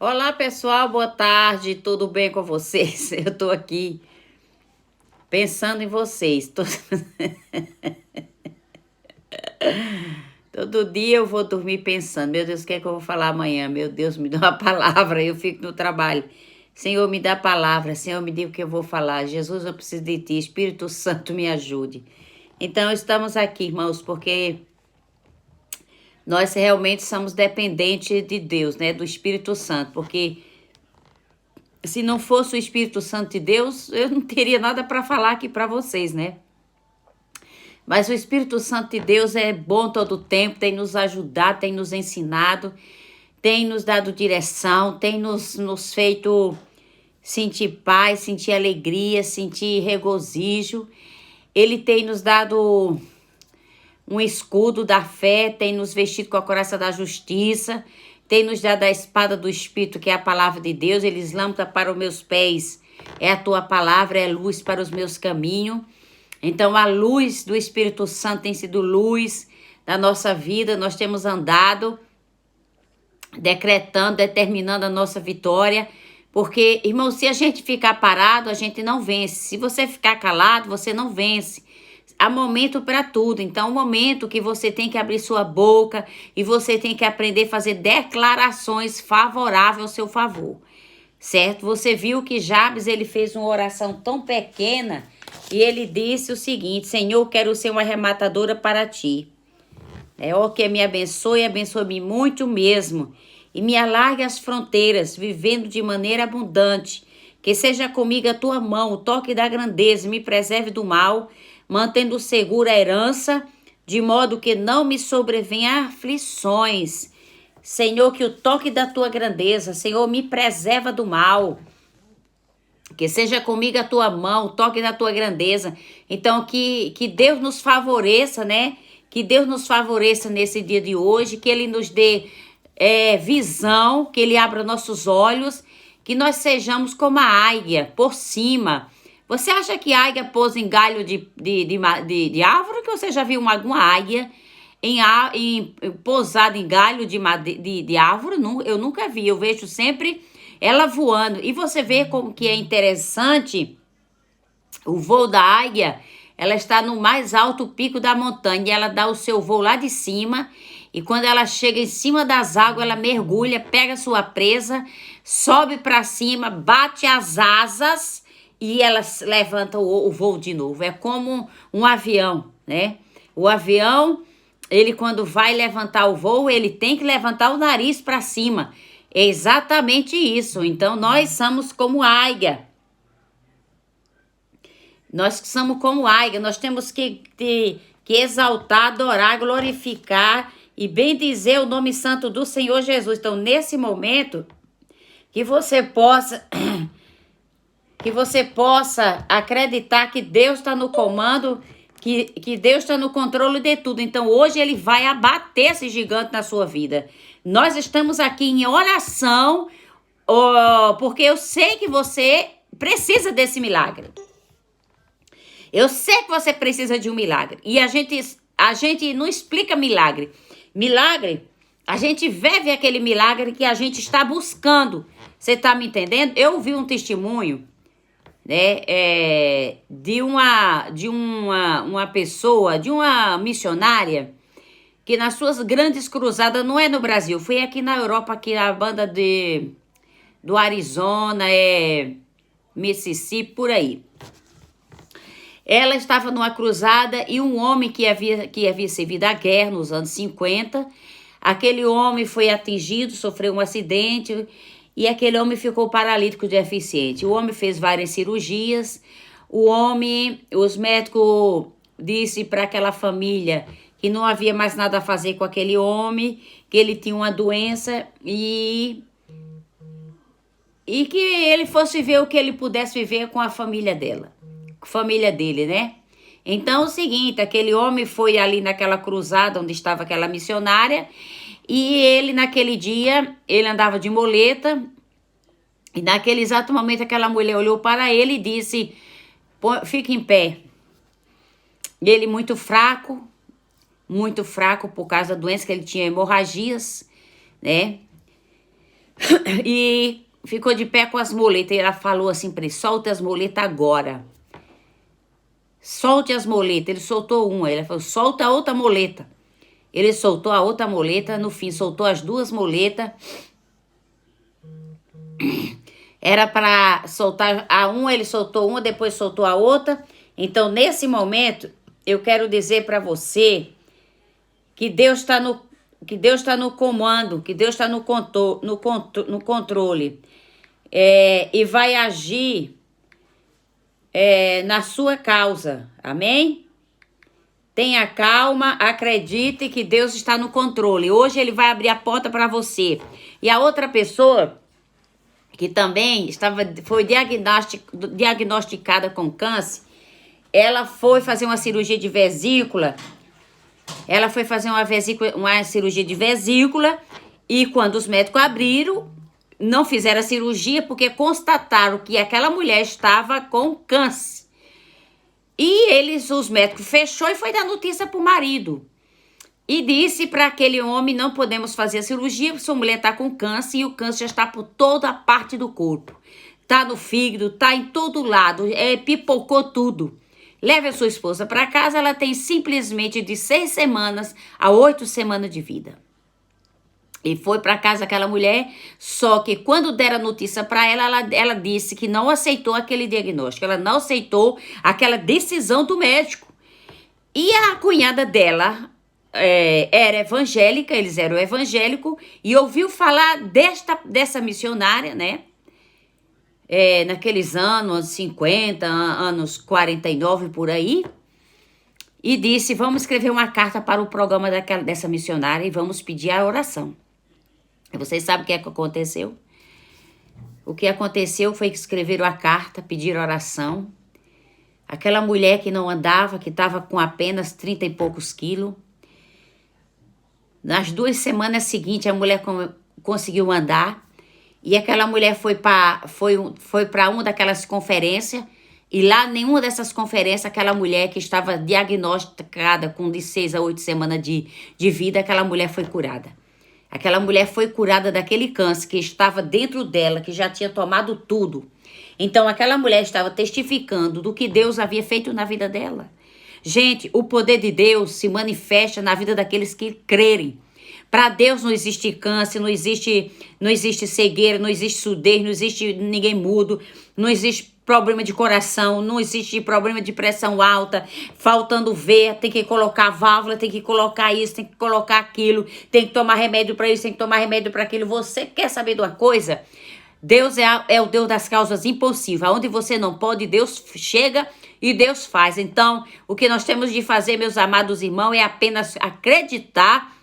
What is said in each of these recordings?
Olá, pessoal, boa tarde, tudo bem com vocês? Eu tô aqui pensando em vocês. Todo dia eu vou dormir pensando, meu Deus, o que é que eu vou falar amanhã? Meu Deus, me dá uma palavra, eu fico no trabalho. Senhor, me dá a palavra, Senhor, me diga o que eu vou falar. Jesus, eu preciso de Ti, Espírito Santo, me ajude. Então, estamos aqui, irmãos, porque nós realmente somos dependentes de Deus, né? Do Espírito Santo, porque se não fosse o Espírito Santo de Deus, eu não teria nada para falar aqui para vocês, né? Mas o Espírito Santo de Deus é bom todo o tempo, tem nos ajudado, tem nos ensinado, tem nos dado direção, tem nos feito sentir paz, sentir alegria, sentir regozijo. Ele tem nos dado um escudo da fé, tem nos vestido com a coraça da justiça, tem nos dado a espada do Espírito, que é a palavra de Deus. Eles lâmpada para os meus pés, é a tua palavra, é luz para os meus caminhos. Então, a luz do Espírito Santo tem sido luz da nossa vida. Nós temos andado decretando, determinando a nossa vitória. Porque, irmão, se a gente ficar parado, a gente não vence. Se você ficar calado, você não vence. Há momento para tudo. Então, o momento que você tem que abrir sua boca e você tem que aprender a fazer declarações favoráveis ao seu favor. Certo? Você viu que Jabes, ele fez uma oração tão pequena e ele disse o seguinte: Senhor, quero ser uma arrematadora para ti. Ó, que me abençoe, abençoe-me muito mesmo. E me alargue as fronteiras, vivendo de maneira abundante. Que seja comigo a tua mão, o toque da grandeza, me preserve do mal, mantendo segura a herança, de modo que não me sobrevenha aflições. Senhor, que o toque da tua grandeza, Senhor, me preserva do mal. Que seja comigo a tua mão, o toque da tua grandeza. Então, que Deus nos favoreça, né? Que Deus nos favoreça nesse dia de hoje, que Ele nos dê visão, que Ele abra nossos olhos, que nós sejamos como a águia, por cima. Você acha que a águia pousa em galho de árvore? Que você já viu alguma águia pousada em galho de árvore? Não, eu nunca vi, eu vejo sempre ela voando. E você vê como que é interessante o voo da águia. Ela está no mais alto pico da montanha e ela dá o seu voo lá de cima. E quando ela chega em cima das águas, ela mergulha, pega sua presa, sobe para cima, bate as asas e ela levanta o voo de novo. É como um avião, né? O avião, ele quando vai levantar o voo, ele tem que levantar o nariz para cima. É exatamente isso. Então, nós somos como águia. Nós que somos como águia, nós temos que exaltar, adorar, glorificar e bendizer o nome santo do Senhor Jesus. Então, nesse momento, que você possa acreditar que Deus está no comando, que Deus está no controle de tudo. Então, hoje Ele vai abater esse gigante na sua vida. Nós estamos aqui em oração, porque eu sei que você precisa desse milagre. Eu sei que você precisa de um milagre. E a gente não explica milagre. Milagre, a gente vive aquele milagre que a gente está buscando. Você está me entendendo? Eu vi um testemunho, né, de uma pessoa, de uma missionária, que nas suas grandes cruzadas, não é no Brasil, foi aqui na Europa, aqui a banda do Arizona, Mississippi, por aí. Ela estava numa cruzada e um homem que havia servido à guerra nos anos 50, aquele homem foi atingido, sofreu um acidente e aquele homem ficou paralítico deficiente. O homem fez várias cirurgias, os médicos disse para aquela família que não havia mais nada a fazer com aquele homem, que ele tinha uma doença e que ele fosse ver o que ele pudesse viver com a família dele, né? Então, é o seguinte, aquele homem foi ali naquela cruzada onde estava aquela missionária e ele, naquele dia, ele andava de muleta e naquele exato momento aquela mulher olhou para ele e disse, fica em pé. Ele muito fraco por causa da doença que ele tinha, hemorragias, né? e ficou de pé com as muletas. E ela falou assim para ele: solte as muletas agora. Solte as muletas. Ele soltou uma. Ela falou: solta a outra muleta. Ele soltou a outra muleta. No fim, soltou as duas muletas. Era para soltar a uma, ele soltou uma, depois soltou a outra. Então, nesse momento, eu quero dizer para você que Deus está no comando, que Deus está no controle. E vai agir na sua causa. Amém? Tenha calma, acredite que Deus está no controle. Hoje ele vai abrir a porta para você. E a outra pessoa que também foi diagnosticada com câncer, ela foi fazer uma cirurgia de vesícula. Ela foi fazer uma cirurgia de vesícula e quando os médicos abriram, não fizeram a cirurgia porque constataram que aquela mulher estava com câncer. E os médicos fechou e foi dar notícia para o marido. E disse para aquele homem: não podemos fazer a cirurgia, porque sua mulher está com câncer e o câncer já está por toda a parte do corpo. Está no fígado, está em todo lado, pipocou tudo. Leve a sua esposa para casa, ela tem simplesmente de 6 semanas a 8 semanas de vida. E foi para casa aquela mulher, só que quando deram a notícia para ela disse que não aceitou aquele diagnóstico, ela não aceitou aquela decisão do médico. E a cunhada dela era evangélica, eles eram evangélicos, e ouviu falar dessa missionária, né? Naqueles anos 50, anos 49 por aí, e disse: vamos escrever uma carta para o programa dessa missionária e vamos pedir a oração. E vocês sabem o que aconteceu? O que aconteceu foi que escreveram a carta, pediram oração. Aquela mulher que não andava, que estava com apenas 30 e poucos quilos, nas 2 semanas seguintes a mulher conseguiu andar. E aquela mulher foi para uma daquelas conferências, e lá, nenhuma dessas conferências, aquela mulher que estava diagnosticada com de 6 a 8 semanas de vida, aquela mulher foi curada. Aquela mulher foi curada daquele câncer que estava dentro dela, que já tinha tomado tudo. Então, aquela mulher estava testificando do que Deus havia feito na vida dela. Gente, o poder de Deus se manifesta na vida daqueles que crerem. Para Deus não existe câncer, não existe cegueira, não existe surdez, não existe ninguém mudo, não existe problema de coração, não existe problema de pressão alta, faltando ver, tem que colocar válvula, tem que colocar isso, tem que colocar aquilo, tem que tomar remédio para isso, tem que tomar remédio para aquilo. Você quer saber de uma coisa? Deus é o Deus das causas impossíveis. Onde você não pode, Deus chega e Deus faz. Então, o que nós temos de fazer, meus amados irmãos, é apenas acreditar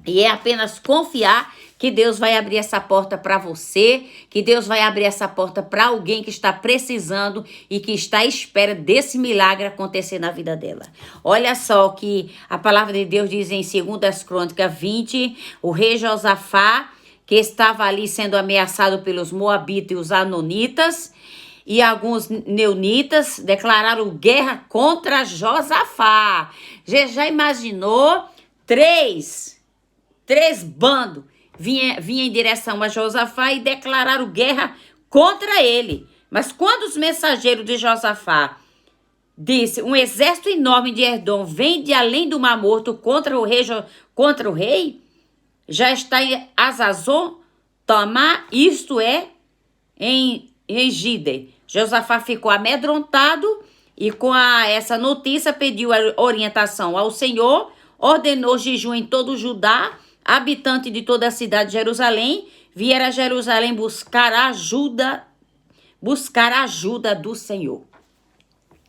e é apenas confiar que Deus vai abrir essa porta para você, que Deus vai abrir essa porta para alguém que está precisando e que está à espera desse milagre acontecer na vida dela. Olha só o que a palavra de Deus diz em 2 Crônicas 20, o rei Josafá, que estava ali sendo ameaçado pelos moabitas e os anonitas, e alguns neunitas declararam guerra contra Josafá. Já imaginou? Três bandos vinha em direção a Josafá e declararam guerra contra ele. Mas quando os mensageiros de Josafá disse: um exército enorme de Edom vem de além do Mar Morto contra o rei, já está em Azazon, Tamar, isto é, em Gide. Josafá ficou amedrontado e com essa notícia pediu a orientação ao Senhor, ordenou jejum em todo o Judá, habitante de toda a cidade de Jerusalém, vieram a Jerusalém buscar a ajuda do Senhor.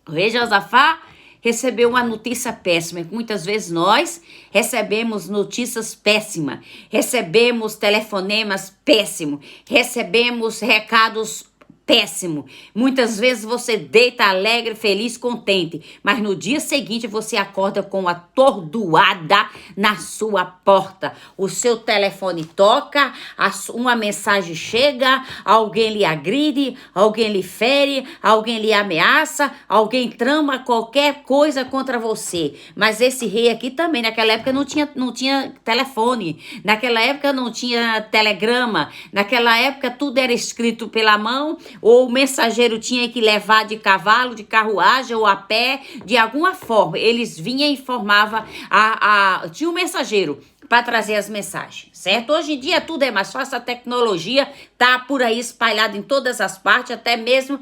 O rei Josafá recebeu uma notícia péssima. Muitas vezes nós recebemos notícias péssimas, recebemos telefonemas péssimos, recebemos recados péssimo. Muitas vezes você deita alegre, feliz, contente, mas no dia seguinte você acorda com uma atordoada na sua porta. O seu telefone toca, uma mensagem chega, alguém lhe agride, alguém lhe fere, alguém lhe ameaça, alguém trama qualquer coisa contra você. Mas esse rei aqui também, naquela época não tinha telefone, naquela época não tinha telegrama, naquela época tudo era escrito pela mão, ou o mensageiro tinha que levar de cavalo, de carruagem ou a pé, de alguma forma. Eles vinham e informavam, tinha um mensageiro para trazer as mensagens, certo? Hoje em dia tudo é mais fácil, a tecnologia tá por aí espalhada em todas as partes, até mesmo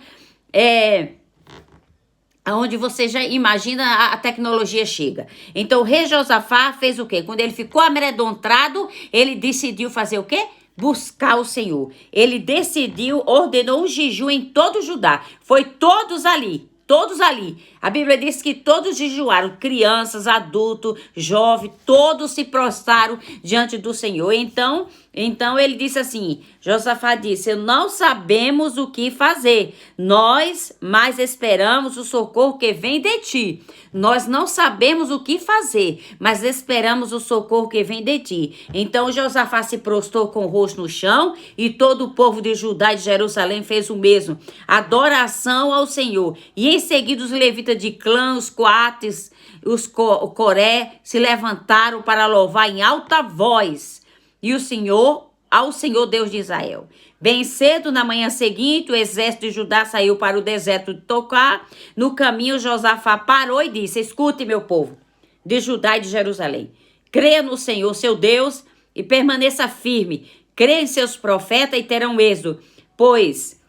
aonde você já imagina a tecnologia chega. Então o rei Josafá fez o quê? Quando ele ficou amedrontado, ele decidiu fazer o quê? Buscar o Senhor. Ele decidiu, ordenou um jejum em todo o Judá. Foi todos ali. Todos ali. A Bíblia diz que todos jejuaram, crianças, adultos, jovens, todos se prostraram diante do Senhor. Então ele disse assim, Josafá disse, não sabemos o que fazer, nós mais esperamos o socorro que vem de ti. Nós não sabemos o que fazer, mas esperamos o socorro que vem de ti. Então Josafá se prostrou com o rosto no chão e todo o povo de Judá e de Jerusalém fez o mesmo. Adoração ao Senhor. E em seguida os levitas de clã, os coates, os coré se levantaram para louvar em alta voz. E ao Senhor Deus de Israel. Bem cedo, na manhã seguinte, o exército de Judá saiu para o deserto de Tocá. No caminho, Josafá parou e disse, escute, meu povo, de Judá e de Jerusalém. Creia no Senhor, seu Deus, e permaneça firme. Creia em seus profetas e terão êxito. Pois,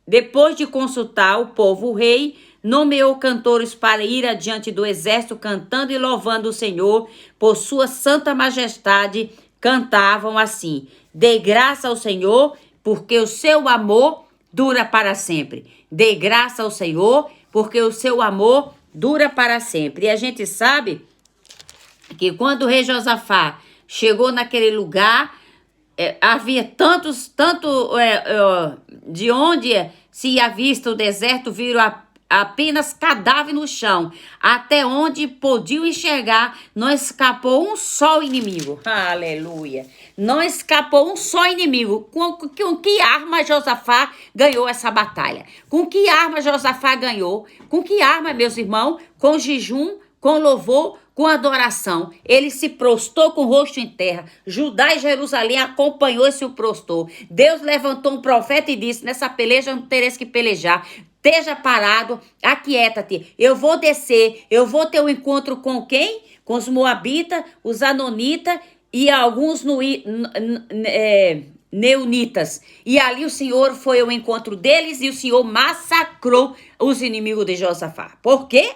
depois de consultar o povo, o rei nomeou cantores para ir adiante do exército, cantando e louvando o Senhor por sua santa majestade. Cantavam assim, dê graça ao Senhor, porque o seu amor dura para sempre. Dê graça ao Senhor, porque o seu amor dura para sempre. E a gente sabe que quando o rei Josafá chegou naquele lugar, havia tanto de onde se avista o deserto, viram apenas cadáver no chão, até onde podiam enxergar, não escapou um só inimigo. Aleluia! Não escapou um só inimigo. Com que arma Josafá ganhou essa batalha? Com que arma Josafá ganhou? Com que arma, meus irmãos? Com jejum, com louvor, com adoração. Ele se prostrou com o rosto em terra. Judá e Jerusalém acompanhou e se prostrou. Deus levantou um profeta e disse, nessa peleja não tereis que pelejar. Esteja parado, aquieta-te. Eu vou descer, eu vou ter um encontro com quem? Com os moabitas, os anonitas e alguns neunitas. E ali o Senhor foi ao encontro deles e o Senhor massacrou os inimigos de Josafá. Por quê?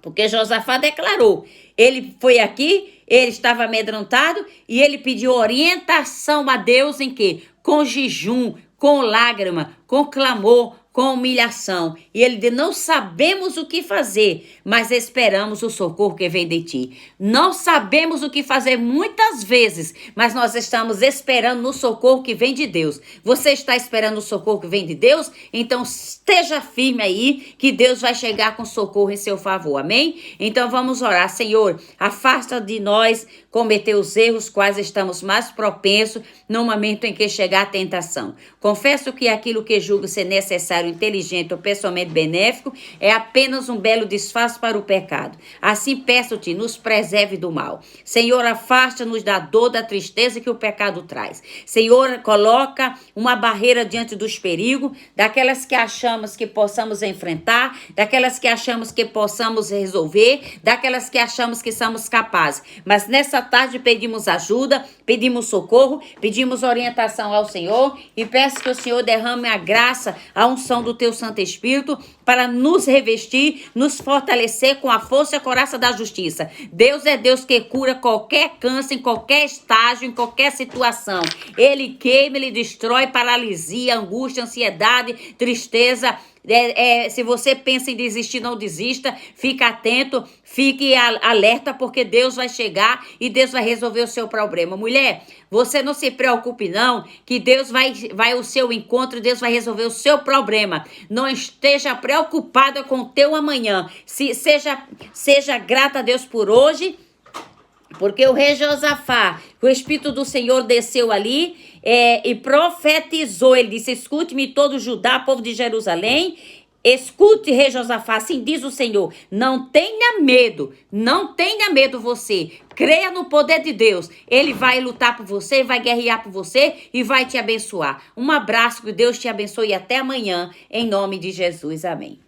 Porque Josafá declarou, ele foi aqui, ele estava amedrontado e ele pediu orientação a Deus em quê? Com jejum, com lágrima, com clamor, com humilhação. E ele diz, não sabemos o que fazer, mas esperamos o socorro que vem de ti. Não sabemos o que fazer muitas vezes, mas nós estamos esperando no socorro que vem de Deus. Você está esperando o socorro que vem de Deus? Então esteja firme aí, que Deus vai chegar com socorro em seu favor, amém? Então vamos orar. Senhor, afasta de nós cometer os erros quais estamos mais propensos no momento em que chegar a tentação. Confesso que aquilo que julgo ser necessário, inteligente ou pessoalmente benéfico é apenas um belo disfarce para o pecado. Assim peço-te, nos preserve do mal. Senhor, afasta-nos da dor, da tristeza que o pecado traz. Senhor, coloca uma barreira diante dos perigos, daquelas que achamos que possamos enfrentar, daquelas que achamos que possamos resolver, daquelas que achamos que somos capazes. Mas nessa tarde pedimos ajuda, pedimos socorro, pedimos orientação ao Senhor e peço que o Senhor derrame a graça, a unção do teu Santo Espírito para nos revestir, nos fortalecer com a força e a coraça da justiça. Deus é Deus que cura qualquer câncer, em qualquer estágio, em qualquer situação. Ele queima, ele destrói, paralisia, angústia, ansiedade, tristeza, Se você pensa em desistir, não desista. Fique atento, fique alerta, porque Deus vai chegar e Deus vai resolver o seu problema. Mulher, você não se preocupe não, que Deus vai ao seu encontro, Deus vai resolver o seu problema. Não esteja preocupada com o teu amanhã. Seja grata a Deus por hoje, porque o rei Josafá, o Espírito do Senhor desceu ali e profetizou. Ele disse: escute-me todo Judá, povo de Jerusalém. Escute, rei Josafá, assim diz o Senhor: não tenha medo você. Creia no poder de Deus. Ele vai lutar por você, vai guerrear por você e vai te abençoar. Um abraço, que Deus te abençoe e até amanhã, em nome de Jesus. Amém.